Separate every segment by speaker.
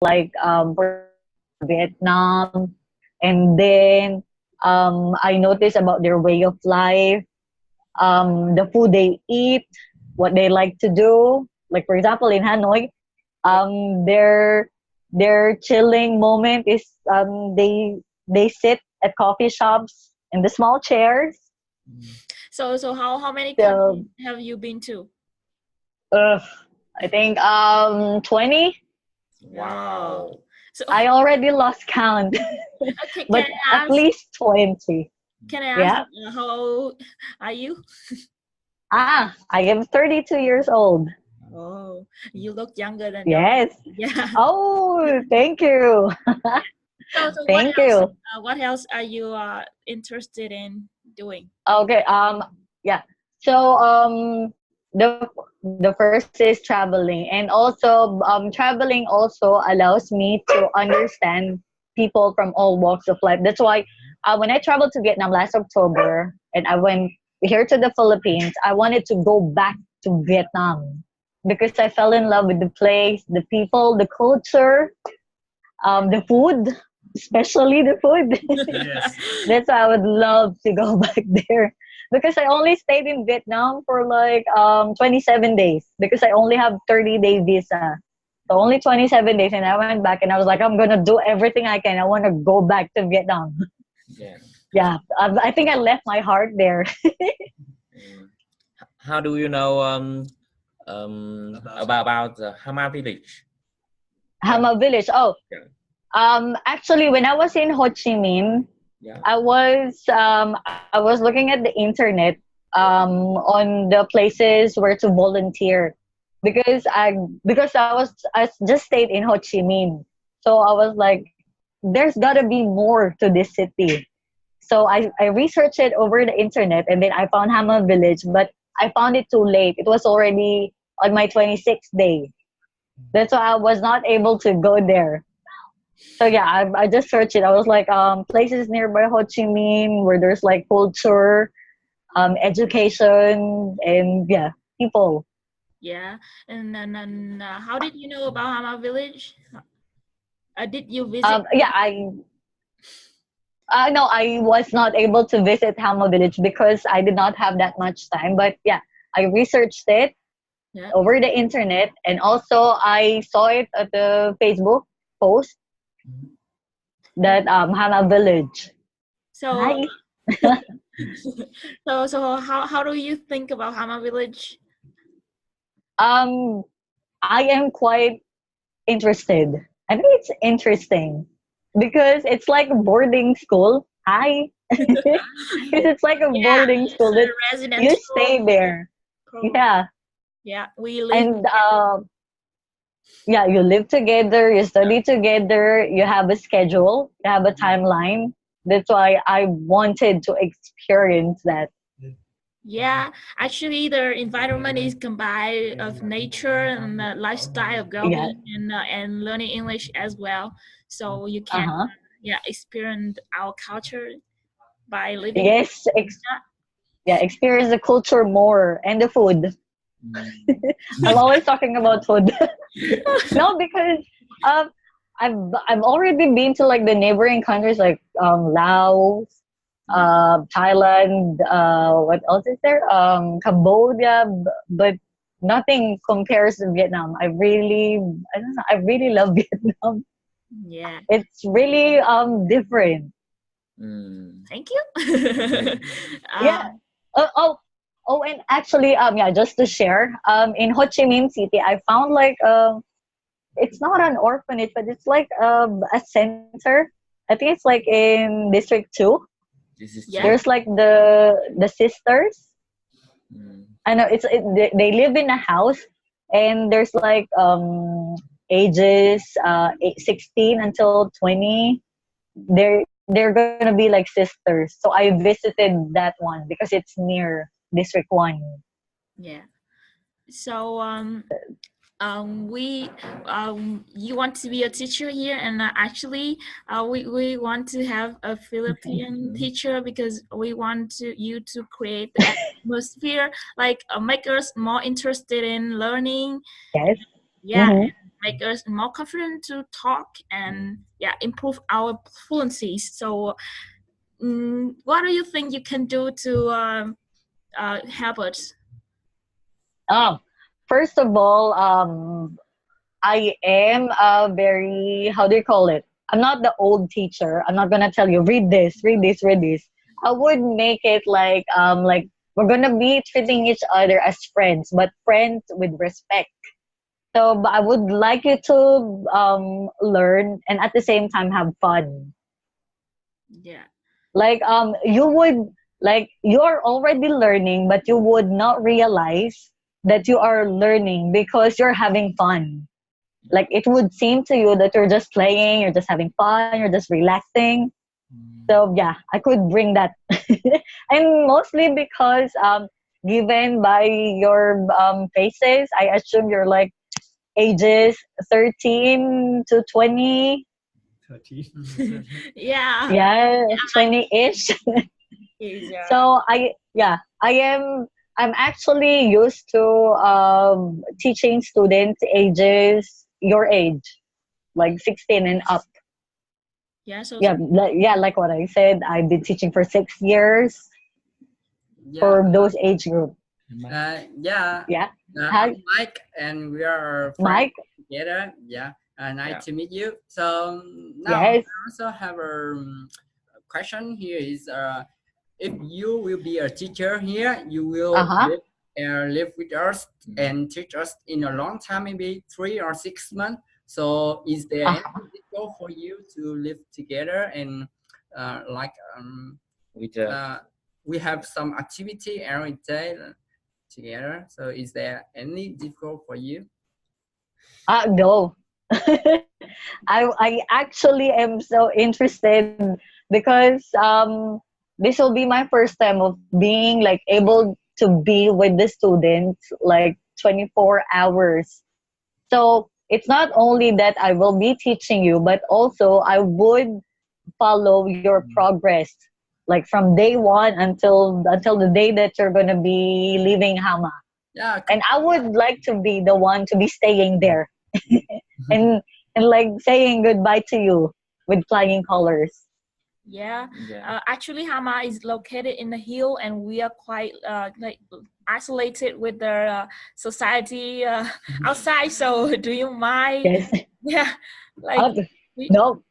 Speaker 1: like for Vietnam, and then I noticed about their way of life, the food they eat, what they like to do. Like for example, in Hanoi, their chilling moment is they sit at coffee shops in the small chairs.
Speaker 2: So how many
Speaker 1: So
Speaker 2: countries have you been to?
Speaker 1: uh, I think 20.
Speaker 2: Wow. So
Speaker 1: I already lost count,
Speaker 2: okay,
Speaker 1: but at least 20.
Speaker 2: can I ask
Speaker 1: Yeah.
Speaker 2: how old are you?
Speaker 1: I am 32 years old.
Speaker 2: Oh, you look younger than your
Speaker 1: Yes.
Speaker 2: yeah.
Speaker 1: Oh, thank you.
Speaker 2: So
Speaker 1: Thank you.
Speaker 2: what else are you interested in doing?
Speaker 1: Okay. Yeah. So the first is traveling, and also traveling also allows me to understand people from all walks of life. That's why when I traveled to Vietnam last October and I went here to the Philippines, I wanted to go back to Vietnam because I fell in love with the place, the people, the culture, the food, especially the food.
Speaker 3: Yes.
Speaker 1: That's why I would love to go back there because I only stayed in Vietnam for like 27 days because I only have 30-day visa. So only 27 days, and I went back and I was like, I'm gonna do everything I can. I want to go back to Vietnam.
Speaker 4: Yeah.
Speaker 1: Yeah, I think I left my heart there.
Speaker 4: Mm. How do you know about the Hama village?
Speaker 1: Hama Village. Oh,
Speaker 4: Yeah.
Speaker 1: actually, when I was in Ho Chi Minh,
Speaker 4: Yeah.
Speaker 1: I was looking at the internet on the places where to volunteer because I just stayed in Ho Chi Minh, so I was like, there's gotta be more to this city. So I researched it over the internet and then I found Hama Village, but I found it too late. It was already on my 26th day. That's why I was not able to go there. So yeah, I just searched it. I was like, places nearby Ho Chi Minh where there's like culture, education, and yeah, people.
Speaker 2: Yeah, and then how did you know about Hama Village? Did you visit?
Speaker 1: Yeah, I know I was not able to visit Hama Village because I did not have that much time. But yeah, I researched it
Speaker 2: Yeah.
Speaker 1: over the internet, and also I saw it at the Facebook post that Hama Village.
Speaker 2: So
Speaker 1: Hi.
Speaker 2: so how do you think about Hama Village?
Speaker 1: Um, I am quite interested. I think it's interesting because it's like a boarding school. Hi. Because it's like a
Speaker 2: Yeah,
Speaker 1: boarding
Speaker 2: it's
Speaker 1: school
Speaker 2: a
Speaker 1: that you
Speaker 2: residential
Speaker 1: stay there.
Speaker 2: program.
Speaker 1: Yeah.
Speaker 2: Yeah, we live.
Speaker 1: And yeah, you live together, you study together, you have a schedule, you have a timeline. That's why I wanted to experience that.
Speaker 2: Yeah, actually, the environment is combined of nature and the lifestyle of
Speaker 1: Yeah.
Speaker 2: going and learning English as well. So you can
Speaker 1: Uh-huh.
Speaker 2: yeah experience our culture by living.
Speaker 1: Yes. Yeah, experience the culture more and the food.
Speaker 4: Mm.
Speaker 1: I'm always talking about food. No, because um, I've I've already been to like the neighboring countries like Laos, Thailand. What else is there? Cambodia, but nothing compares to Vietnam. I don't know. I really love Vietnam.
Speaker 2: Yeah,
Speaker 1: It's really different.
Speaker 4: Mm.
Speaker 2: thank you.
Speaker 1: Yeah.
Speaker 2: um,
Speaker 1: Oh, oh, oh, and actually, yeah, just to share, in Ho Chi Minh City, I found like it's not an orphanage, but it's like a center. I think it's like in District Two.
Speaker 4: This is
Speaker 2: yeah,
Speaker 4: true.
Speaker 1: There's like the sisters.
Speaker 4: Mm.
Speaker 1: I know they live in a house, and there's like ages 16 until 20. They're gonna be like sisters. So I visited that one because it's near District One.
Speaker 2: yeah. So we you want to be a teacher here, and actually we want to have a Philippine
Speaker 4: Mm.
Speaker 2: teacher because we want you to create the atmosphere, like make us more interested in learning.
Speaker 1: Yes.
Speaker 2: Yeah,
Speaker 1: Mm-hmm.
Speaker 2: make us more confident to talk and improve our fluency. So what do you think you can do to help us?
Speaker 1: Oh, first of all, I am a very, how do you call it? I'm not the old teacher. I'm not gonna tell you read this, read this, read this. I would make it like we're gonna be treating each other as friends, but friends with respect. So but I would like you to learn and at the same time have fun.
Speaker 2: Yeah.
Speaker 1: Like you would like you're already learning, but you would not realize that you are learning because you're having fun. Like it would seem to you that you're just playing, you're just having fun, you're just relaxing. So yeah, I could bring that. And mostly because given by your faces, I assume you're like ages 13 to 20.
Speaker 3: 13.
Speaker 2: Yeah.
Speaker 1: Yeah, 20-ish.
Speaker 2: Yeah.
Speaker 1: So I'm actually used to teaching students ages your age, like 16 and up.
Speaker 2: Yeah. So
Speaker 1: Like what I said, I've been teaching for 6 years
Speaker 3: Yeah.
Speaker 1: for those age group.
Speaker 3: Yeah.
Speaker 1: Yeah.
Speaker 3: I'm
Speaker 1: Hi,
Speaker 3: Mike, and we are friends
Speaker 1: Mike.
Speaker 3: together. Yeah. Nice
Speaker 4: Yeah.
Speaker 3: to meet you. So now I
Speaker 1: Yes.
Speaker 3: also have a question here is if you will be a teacher here, you
Speaker 1: Uh
Speaker 3: will
Speaker 1: huh.
Speaker 3: live with us and teach us in a long time, maybe 3 or 6 months. So is there
Speaker 1: Uh
Speaker 3: any
Speaker 1: huh.
Speaker 3: goal for you to live together and like
Speaker 4: With
Speaker 3: we have some activity every day together. So is there any difficult for you?
Speaker 1: No. I actually am so interested because this will be my first time of being like able to be with the students like 24 hours. So it's not only that I will be teaching you, but also I would follow your progress, like from day one until the day that you're gonna be leaving Hama.
Speaker 3: Yeah.
Speaker 1: And I would like to be the one to be staying there and like saying goodbye to you with flying colors.
Speaker 2: yeah.
Speaker 4: yeah.
Speaker 2: Actually, Hama is located in the hill, and we are quite like isolated with the society outside. So, do you mind?
Speaker 1: Yes.
Speaker 2: Yeah, like
Speaker 1: Uh,
Speaker 2: we.
Speaker 1: no,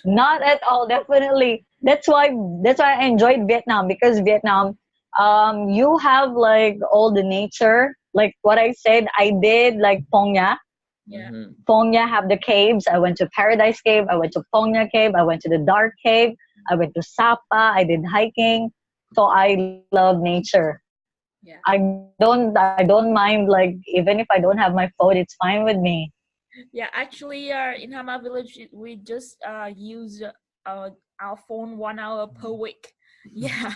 Speaker 1: not at all. Definitely. That's why I enjoyed Vietnam because Vietnam, you have like all the nature. Like what I said, I did like Phong Nha.
Speaker 2: Yeah.
Speaker 1: Phong Nha have the caves. I went to Paradise Cave. I went to Phong Nha Cave. I went to the Dark Cave. I went to Sapa. I did hiking. So I love nature.
Speaker 2: Yeah.
Speaker 1: I don't mind like even if I don't have my phone, it's fine with me.
Speaker 2: Yeah, actually, in Hama village, we just use our phone 1 hour per week. Yeah.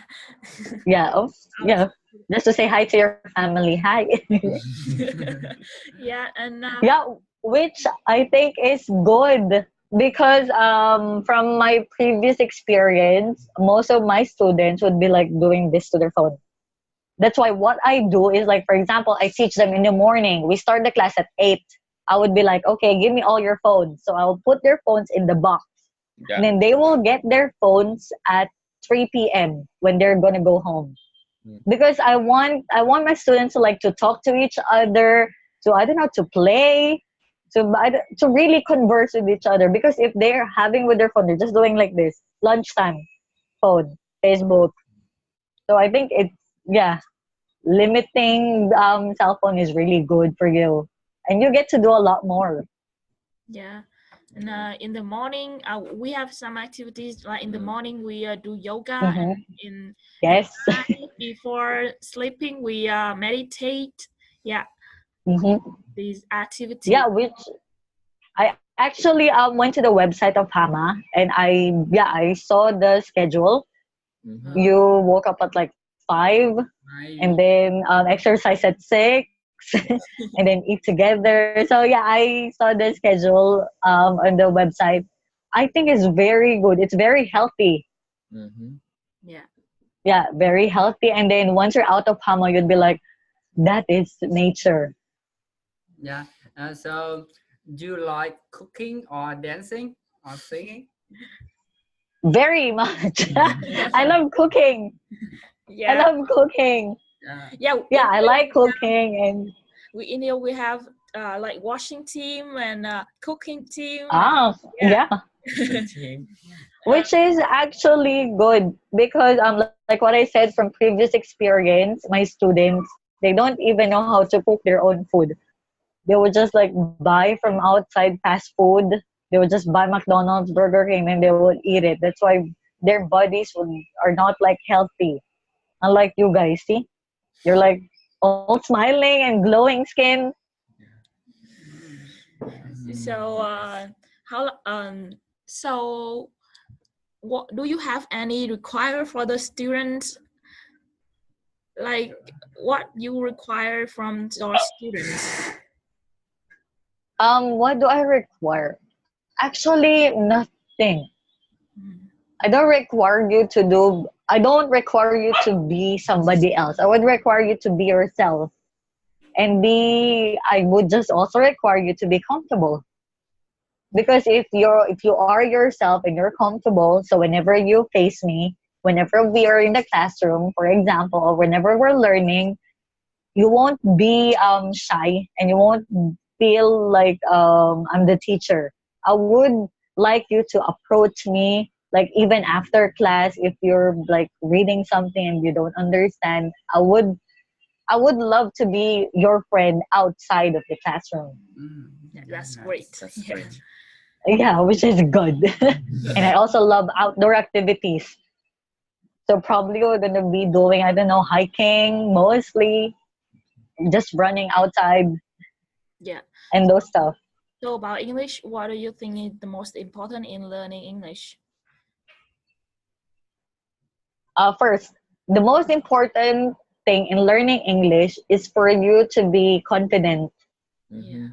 Speaker 1: Yeah. Oh, yeah. Just to say hi to your family. Hi.
Speaker 2: Yeah, and
Speaker 1: Yeah, which I think is good because from my previous experience, most of my students would be like doing this to their phone. That's why what I do is like, for example, I teach them in the morning. We start the class at 8. I would be like, okay, give me all your phones. So I'll put their phones in the box. And
Speaker 4: Yeah.
Speaker 1: then they will get their phones at 3 p.m. when they're going to go home. Because I want my students to like to talk to each other, to I don't know, to play, to really converse with each other. Because if they're having with their phone, they're just doing like this, lunchtime, phone, Facebook. So I think it's yeah, limiting cell phone is really good for you, and you get to do a lot more.
Speaker 2: yeah, and in the morning, we have some activities. Like in the morning, we do yoga, and
Speaker 1: Hmm.
Speaker 2: in
Speaker 1: Yes.
Speaker 2: night before sleeping, we meditate. Yeah,
Speaker 1: Hmm.
Speaker 2: these activities.
Speaker 1: Yeah, which I actually went to the website of Hama and I saw the schedule. You woke up at like 5 and
Speaker 3: I
Speaker 1: then exercise at 6 and then eat together. So yeah, I saw the schedule on the website. I think it's very good. It's very healthy.
Speaker 2: Yeah,
Speaker 1: Yeah, very healthy. And then once you're out of Hama, you'd be like, that is nature.
Speaker 3: yeah. So, do you like cooking or dancing or singing?
Speaker 1: Very much. I love cooking. I
Speaker 2: Yeah,
Speaker 1: love cooking.
Speaker 3: Yeah.
Speaker 2: yeah.
Speaker 1: Yeah, I like cooking and
Speaker 2: We in India we have like washing team and cooking team. And,
Speaker 1: ah
Speaker 2: yeah.
Speaker 1: yeah,
Speaker 4: The team.
Speaker 1: which is actually good because like what I said from previous experience, my students, they don't even know how to cook their own food. They would just like buy from outside fast food. They would just buy McDonald's, Burger King, and they would eat it. That's why their bodies are not like healthy. Unlike you guys, see, you're like all smiling and glowing skin.
Speaker 2: So how so what do you have any require for the students, like what you require from your students?
Speaker 1: What do I require? Actually, nothing. I don't require you to do. I don't require you to be somebody else. I would require you to be yourself, and be. I would just also require you to be comfortable. Because if you are yourself and you're comfortable, so whenever you face me, whenever we are in the classroom, for example, or whenever we're learning, you won't be shy and you won't feel like I'm the teacher. I would like you to approach me like even after class if you're like reading something and you don't understand. I would love to be your friend outside of the classroom.
Speaker 2: Yeah,
Speaker 3: Very
Speaker 2: that's
Speaker 3: nice.
Speaker 2: great.
Speaker 4: That's
Speaker 2: Yeah.
Speaker 4: great.
Speaker 1: Yeah, which is good. And I also love outdoor activities. So probably we're gonna be doing, I don't know, hiking mostly, just running outside
Speaker 2: Yeah.
Speaker 1: and those stuff.
Speaker 2: So about English, what do you think is the most important in learning English?
Speaker 1: First, the most important thing in learning English is for you to be confident.
Speaker 2: Yeah.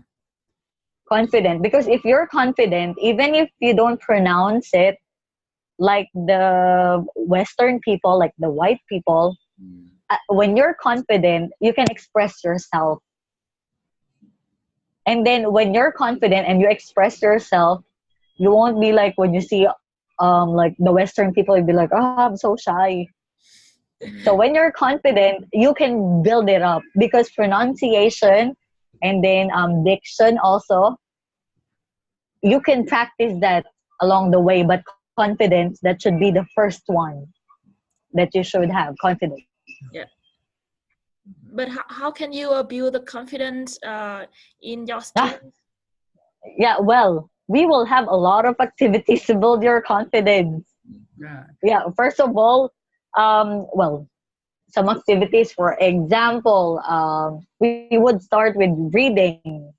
Speaker 1: Confident. Because if you're confident, even if you don't pronounce it like the Western people, like the white people, when you're confident, you can express yourself. And then when you're confident and you express yourself, you won't be like when you see like the Western people, you'd be like, oh, I'm so shy. So when you're confident, you can build it up because pronunciation and then diction also, you can practice that along the way. But confidence, that should be the first one that you should have confidence.
Speaker 2: Yeah. But how can you build the confidence in your
Speaker 1: Ah,
Speaker 2: students?
Speaker 1: yeah, well, we will have a lot of activities to build your confidence.
Speaker 3: Yeah.
Speaker 1: Yeah, first of all, well, some activities, for example, we would start with reading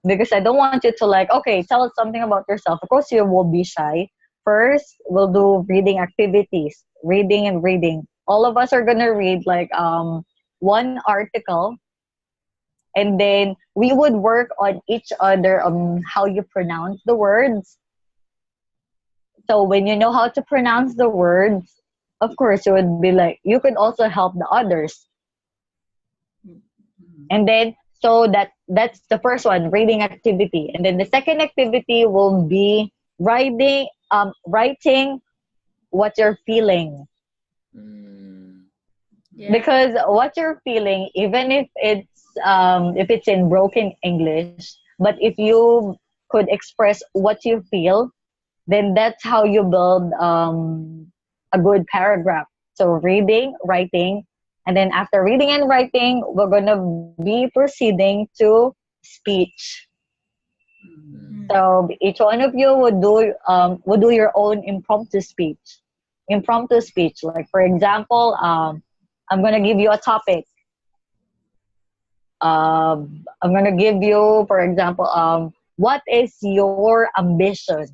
Speaker 1: because I don't want you to like, okay, tell us something about yourself. Of course, you will be shy. First, we'll do reading activities, reading and reading. All of us are gonna read like one article, and then we would work on each other on how you pronounce the words. So when you know how to pronounce the words, of course, you would be like, you could also help the others. And then, so that's the first one, reading activity. And then the second activity will be writing what you're feeling.
Speaker 2: Yeah.
Speaker 1: Because what you're feeling, even if it's in broken English, but if you could express what you feel, then that's how you build a good paragraph. So reading, writing, and then after reading and writing, we're gonna be proceeding to speech. So each one of you would do your own impromptu speech. Impromptu speech, like for example, I'm gonna give you a topic. I'm gonna give you, for example, what is your ambition?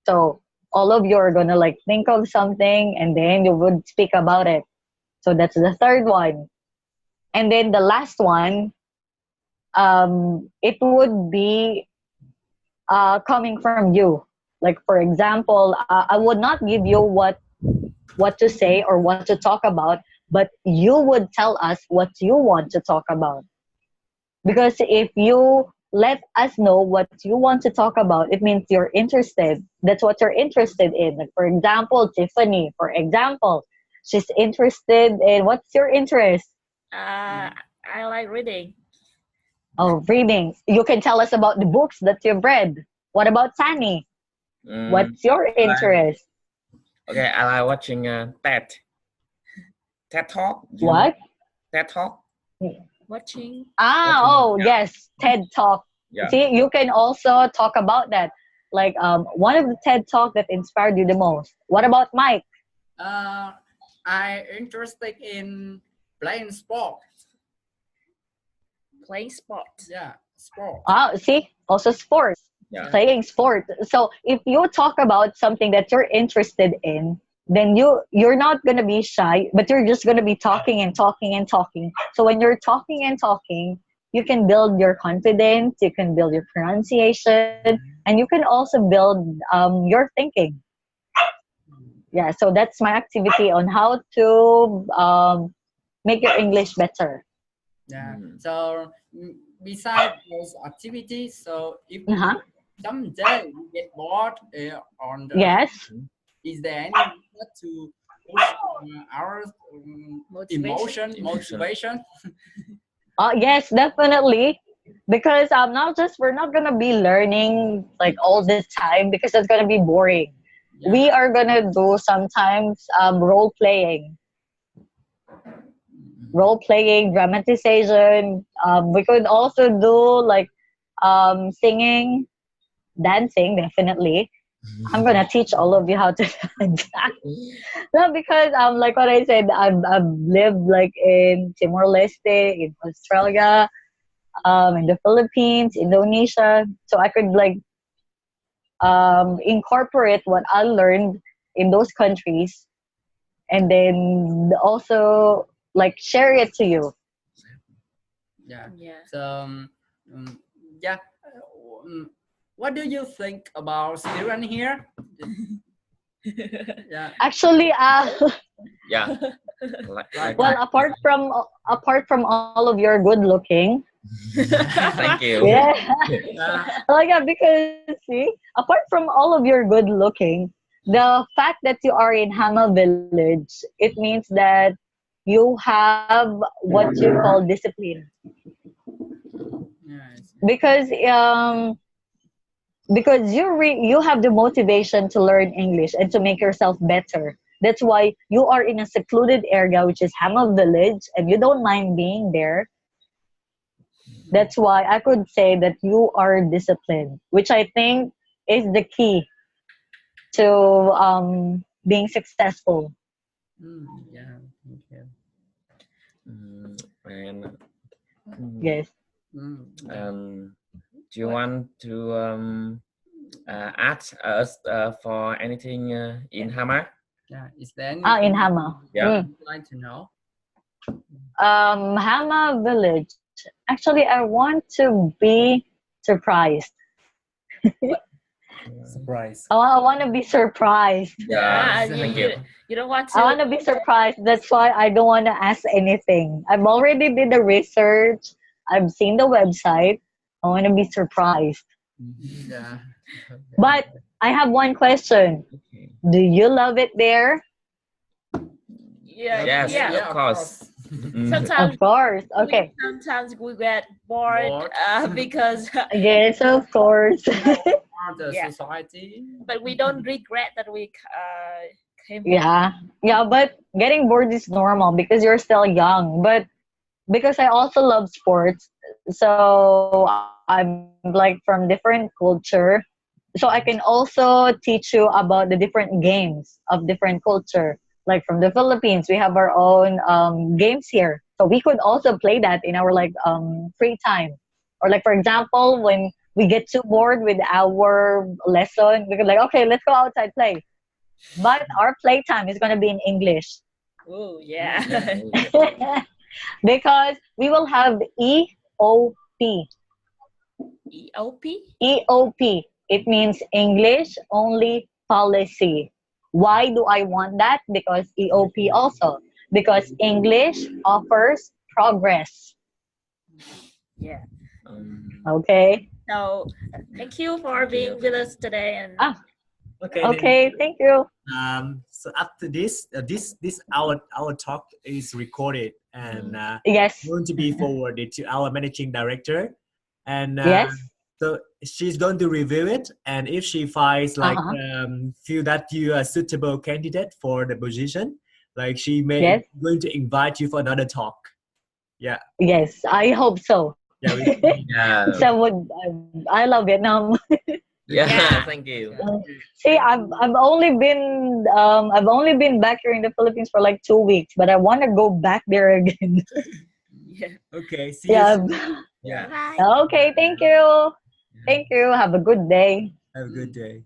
Speaker 1: So all of you are gonna like think of something, and then you would speak about it. So that's the third one, and then the last one, it would be coming from you. Like for example, I would not give you what to say or what to talk about, but you would tell us what you want to talk about. Because if you let us know what you want to talk about, it means you're interested. That's what you're interested in. Like, for example, Tiffany, for example, she's interested in, what's your interest?
Speaker 2: Uh, I like reading.
Speaker 1: Oh, reading. You can tell us about the books that you've read. What about Sunny?
Speaker 4: Mm,
Speaker 1: What's your
Speaker 4: I like,
Speaker 1: interest?
Speaker 4: okay, I like watching TED Talk. You know
Speaker 1: What?
Speaker 4: TED Talk?
Speaker 2: Watching.
Speaker 1: Ah,
Speaker 4: Watching,
Speaker 1: oh, yes, TED Talk.
Speaker 4: yeah.
Speaker 1: See, you can also talk about that. Like one of the TED Talk that inspired you the most. What about Mike?
Speaker 3: Uh, I interested in playing sport.
Speaker 2: Playing sport.
Speaker 3: Yeah, sport.
Speaker 1: Ah, see, also sports,
Speaker 4: Yeah.
Speaker 1: playing sport. So if you talk about something that you're interested in, then you're not gonna be shy, but you're just gonna be talking and talking and talking. So when you're talking and talking, you can build your confidence, you can build your pronunciation, and you can also build your thinking. Yeah, so that's my activity on how to make your English better.
Speaker 3: Yeah.
Speaker 4: Mm.
Speaker 3: So besides those activities, so if
Speaker 1: Uh-huh.
Speaker 3: someday you get bored on the,
Speaker 1: Yes.
Speaker 3: is there any method to push our
Speaker 2: Motivation.
Speaker 3: motivation?
Speaker 1: Yes, definitely. Because not just we're not gonna be learning like all the time because it's gonna be boring.
Speaker 3: Yeah.
Speaker 1: We are gonna do sometimes role playing, dramatization. We could also do like singing, dancing. Definitely, I'm gonna teach all of you how to dance. No, because like what I said, I've lived like in Timor Leste, in Australia, in the Philippines, Indonesia. So I could like incorporate what I learned in those countries and then also like share it to you.
Speaker 3: Yeah.
Speaker 2: Yeah.
Speaker 3: So um, yeah. Um, what do you think about student here? Yeah.
Speaker 1: Actually,
Speaker 4: Yeah. Like
Speaker 1: well,
Speaker 4: that.
Speaker 1: apart from all of your good looking,
Speaker 4: Thank you.
Speaker 1: yeah,
Speaker 3: Yeah.
Speaker 1: like yeah, because see, apart from all of your good looking, the fact that you are in Hama village, it means that you have what you call discipline.
Speaker 3: Yes.
Speaker 1: Because you have the motivation to learn English and to make yourself better. That's why you are in a secluded area, which is Hama village, and you don't mind being there. That's why I could say that you are disciplined, which I think is the key to being successful.
Speaker 3: Yeah. Thank you.
Speaker 4: Mm, and mm,
Speaker 1: Yes.
Speaker 3: Yeah.
Speaker 4: do you want to ask us for anything in Hama?
Speaker 3: Yeah. Is there
Speaker 1: Ah, in
Speaker 3: anything
Speaker 1: Hama.
Speaker 4: Yeah.
Speaker 1: Mm.
Speaker 3: you'd like to know?
Speaker 1: Hama village. Actually, I want to be surprised.
Speaker 5: Surprise.
Speaker 1: I want to be surprised.
Speaker 4: Yeah.
Speaker 2: Ah,
Speaker 4: Thank you.
Speaker 2: you don't want
Speaker 1: I
Speaker 2: to.
Speaker 1: want to be surprised. That's why I don't want to ask anything. I've already did the research. I've seen the website. I want to be surprised.
Speaker 3: Yeah.
Speaker 1: But I have one question.
Speaker 4: Okay.
Speaker 1: Do you love it there?
Speaker 2: Yeah.
Speaker 4: Yes,
Speaker 2: Yeah.
Speaker 4: of course. Mm.
Speaker 2: Sometimes
Speaker 1: Of course. Okay.
Speaker 2: we get bored
Speaker 3: Bored.
Speaker 2: because
Speaker 1: Yes, of course.
Speaker 3: Or the
Speaker 2: Yeah.
Speaker 3: society.
Speaker 2: but we don't regret that we came here.
Speaker 1: Yeah. Yeah, but getting bored is normal because you're still young. But because I also love sports, so I'm like from different culture. So I can also teach you about the different games of different culture. Like from the Philippines, we have our own games here. So we could also play that in our like free time. Or like for example, when we get too bored with our lesson, we could like, okay, let's go outside play. But our playtime is gonna be in English.
Speaker 2: Oh yeah.
Speaker 4: Yeah.
Speaker 1: Because we will have EOP.
Speaker 2: EOP.
Speaker 1: EOP. It means English only policy. Why do I want that? Because EOP also. Because English offers progress.
Speaker 2: Yeah.
Speaker 1: Okay.
Speaker 2: So thank you for being with us today. And
Speaker 1: Ah,
Speaker 5: Okay.
Speaker 1: okay. Thank you.
Speaker 5: So after this, this our talk is recorded and
Speaker 1: Yes.
Speaker 5: going to be forwarded to our managing director, and
Speaker 1: Yes.
Speaker 5: so she's going to review it. And if she finds like feel that you are a suitable candidate for the position, like she may
Speaker 1: Yes.
Speaker 5: going to invite you for another talk. Yeah.
Speaker 1: Yes. I hope so.
Speaker 5: Yeah.
Speaker 4: Yeah.
Speaker 1: So would I love Vietnam.
Speaker 4: Yeah.
Speaker 2: Yeah.
Speaker 4: Thank you.
Speaker 1: See, I've only been back here in the Philippines for like 2 weeks, but I want to go back there again.
Speaker 2: Yeah.
Speaker 5: Okay. See you
Speaker 1: Yeah.
Speaker 5: soon. Yeah.
Speaker 2: Bye.
Speaker 1: Okay. Thank you. Thank you. Have a good day.
Speaker 5: Have a good day.